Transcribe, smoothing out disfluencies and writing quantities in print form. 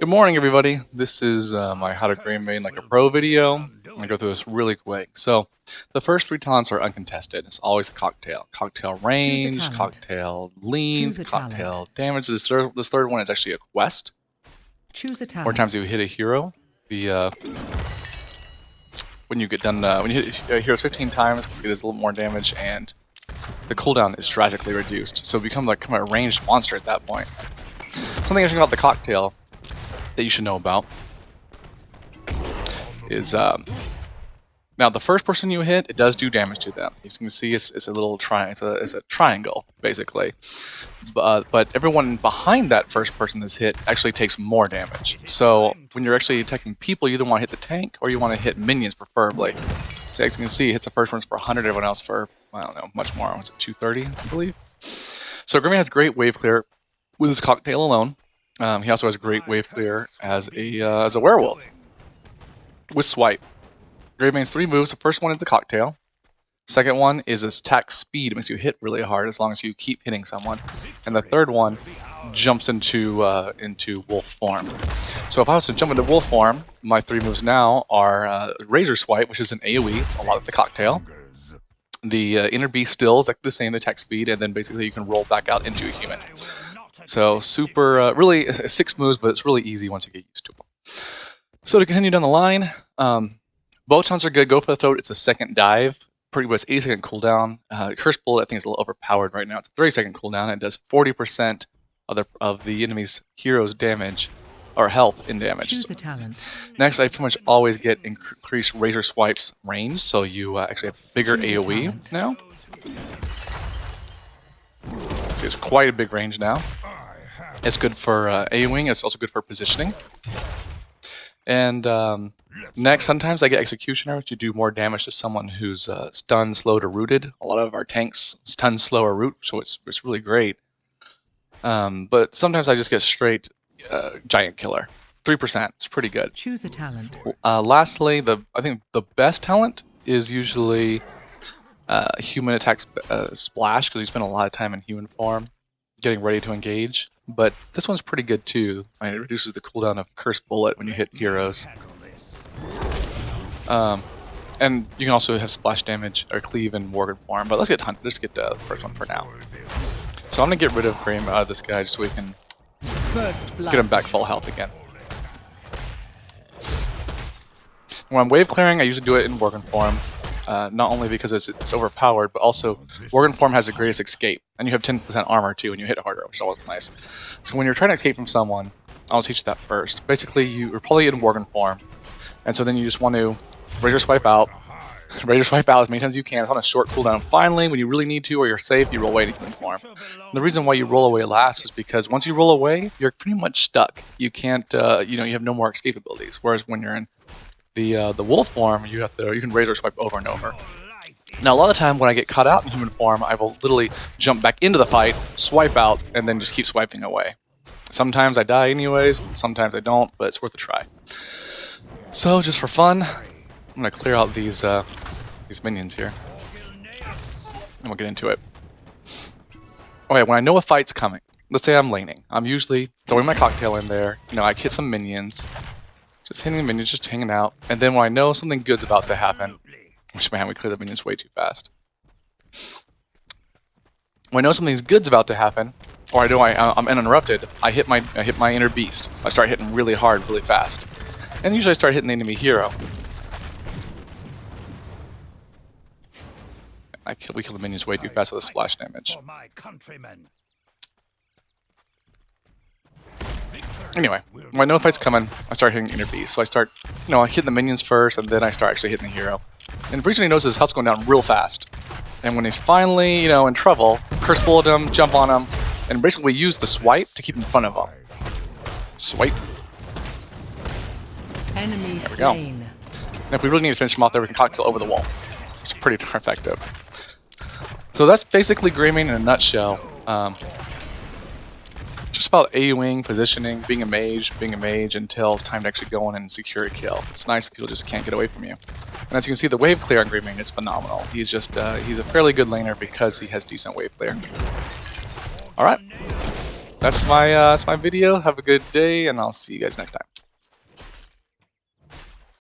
Good morning, everybody. This is my How to Greymane Like a Pro video. I'm going to go through this really quick. So, the first three talents are uncontested. It's always the cocktail. Cocktail range, cocktail lean, cocktail damage. This third one is actually a quest. Choose a talent. More times you hit a hero. When you get done, when you hit heroes 15 times, it does a little more damage, and the cooldown is drastically reduced. So, become like a ranged monster at that point. Something interesting about the cocktail that you should know about is now the first person you hit, it does do damage to them. As you can see, it's a little triangle. It's a triangle basically, but everyone behind that first person that's hit actually takes more damage. So when you're actually attacking people, you either want to hit the tank or you want to hit minions, preferably. So as you can see, it hits the first one's for 100, everyone else for, I don't know, much more. Was it 230, I believe? So Greymane has great wave clear with his cocktail alone. He also has great wave clear as a werewolf with swipe. Greymane's three moves. The first one is the cocktail. Second one is his attack speed. It makes you hit really hard as long as you keep hitting someone. And the third one jumps into wolf form. So if I was to jump into wolf form, my three moves now are razor swipe, which is an AoE, a lot like the cocktail. The inner beast stills, like the same attack speed, and then basically you can roll back out into a human. So super, really 6 moves, but it's really easy once you get used to them. So to continue down the line, bow talents are good. Go for the throat. It's a second dive. Pretty much 80-second cooldown. Curse bullet I think is a little overpowered right now. It's a 30-second cooldown. It does 40% of the enemy's hero's damage or health in damage. Choose a talent. Next, I pretty much always get increased razor swipes range, so you actually have bigger AoE now. See, it's quite a big range now. It's good for AoEing. It's also good for positioning. And next, sometimes I get Executioner, which you do more damage to someone who's stunned, slowed, or rooted. A lot of our tanks stun, slow, or root, so it's really great. But sometimes I just get straight Giant Killer. 3%. It's pretty good. Choose a talent. Lastly, I think the best talent is usually human attacks splash, because you spend a lot of time in human form getting ready to engage. But this one's pretty good too. It reduces the cooldown of Curse Bullet when you hit heroes. And you can also have splash damage or cleave in Worgen form. But let's get the first one for now. So I'm gonna get rid of Greymane out of this guy just so we can get him back full health again. When I'm wave clearing, I usually do it in Worgen form. Not only because it's overpowered, but also Worgen form has the greatest escape, and you have 10% armor too, and you hit harder, which is always nice. So when you're trying to escape from someone, I'll teach you that first. Basically, you're probably in Worgen form, and so then you just want to razor swipe out as many times as you can. It's on a short cooldown. Finally, when you really need to or you're safe, you roll away to human form. And the reason why you roll away last is because once you roll away, you're pretty much stuck. You can't, you have no more escape abilities. Whereas when you're in the wolf form, you can razor swipe over and over. Now a lot of the time when I get caught out in human form, I will literally jump back into the fight, swipe out, and then just keep swiping away. Sometimes I die anyways, sometimes I don't, but it's worth a try. So just for fun, I'm gonna clear out these minions here, and we'll get into it. Okay, when I know a fight's coming, let's say I'm laning, I'm usually throwing my cocktail in there. I hit some minions. Just hitting the minions, just hanging out. And then when I know something good's about to happen, which, man, we cleared the minions way too fast. When I know something good's about to happen, or I know I'm uninterrupted, I hit my inner beast. I start hitting really hard, really fast. And usually I start hitting the enemy hero. We kill the minions way too fast with the splash damage. Anyway, when I know a fight's coming, I start hitting inner beast. So I start, I hit the minions first, and then I start actually hitting the hero. And pretty soon he knows his health's going down real fast. And when he's finally, in trouble, Curse Bullet him, jump on him, and basically use the swipe to keep in front of him. Swipe. Enemy there we go. And if we really need to finish him off there, we can cocktail over the wall. It's pretty darn effective. So that's basically Greymane in a nutshell. Just about AoEing, positioning, being a mage until it's time to actually go in and secure a kill. It's nice if people just can't get away from you. And as you can see, the wave clear on Greymane is phenomenal. He's a fairly good laner because he has decent wave clear. Alright. that's my video. Have a good day, and I'll see you guys next time.